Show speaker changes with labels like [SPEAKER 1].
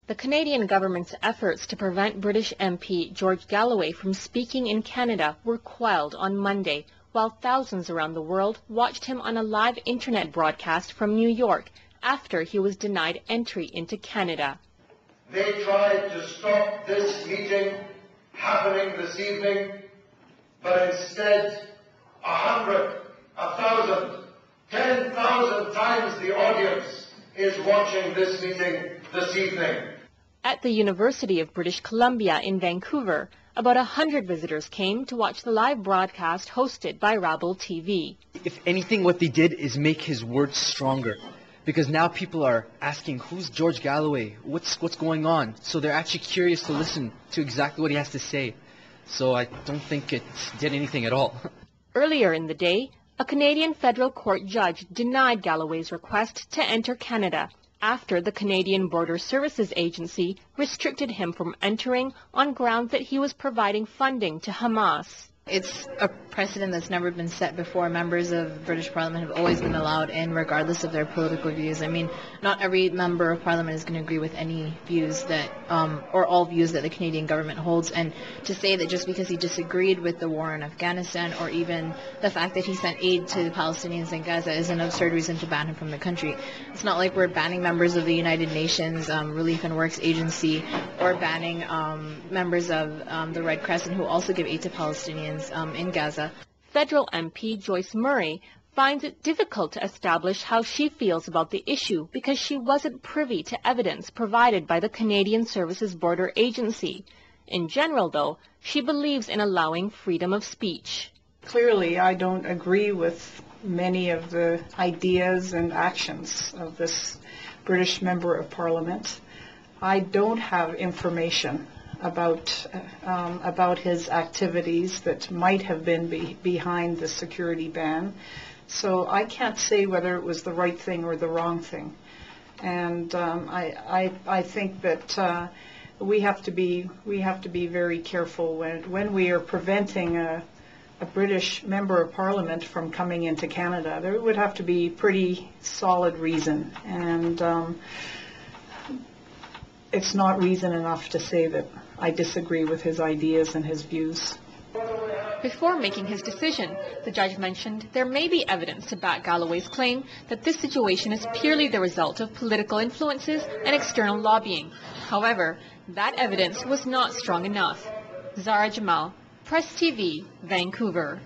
[SPEAKER 1] The Canadian government's efforts to prevent British MP George Galloway from speaking in Canada were quelled on Monday, while thousands around the world watched him on a live internet broadcast from New York after he was denied entry into Canada.
[SPEAKER 2] They tried to stop this meeting happening this evening, but instead 100, 1,000, 10,000 times the audience is watching this meeting this evening.
[SPEAKER 1] At the University of British Columbia in Vancouver, about 100 visitors came to watch the live broadcast hosted by Rabble TV.
[SPEAKER 3] If anything, what they did is make his words stronger. Because now people are asking, who's George Galloway? What's going on? So they're actually curious to listen to exactly what he has to say. So I don't think it did anything at all.
[SPEAKER 1] Earlier in the day, a Canadian federal court judge denied Galloway's request to enter Canada after the Canadian Border Services Agency restricted him from entering on grounds that he was providing funding to Hamas.
[SPEAKER 4] It's a precedent that's never been set before. Members of British Parliament have always been allowed in regardless of their political views. I mean, not every member of Parliament is going to agree with any views that, or all views that the Canadian government holds. And to say that just because he disagreed with the war in Afghanistan or even the fact that he sent aid to the Palestinians in Gaza is an absurd reason to ban him from the country. It's not like we're banning members of the United Nations Relief and Works Agency or banning members of the Red Crescent who also give aid to Palestinians in Gaza.
[SPEAKER 1] Federal MP Joyce Murray finds it difficult to establish how she feels about the issue because she wasn't privy to evidence provided by the Canadian Services Border Agency. In general, though, she believes in allowing freedom of speech.
[SPEAKER 5] Clearly, I don't agree with many of the ideas and actions of this British Member of Parliament. I don't have information about his activities that might have been behind the security ban. So I can't say whether it was the right thing or the wrong thing. And I think that we have to be very careful when we are preventing a British Member of Parliament from coming into Canada. There would have to be pretty solid reason, and it's not reason enough to say that I disagree with his ideas and his views.
[SPEAKER 1] Before making his decision, the judge mentioned there may be evidence to back Galloway's claim that this situation is purely the result of political influences and external lobbying. However, that evidence was not strong enough. Zara Jamal, Press TV, Vancouver.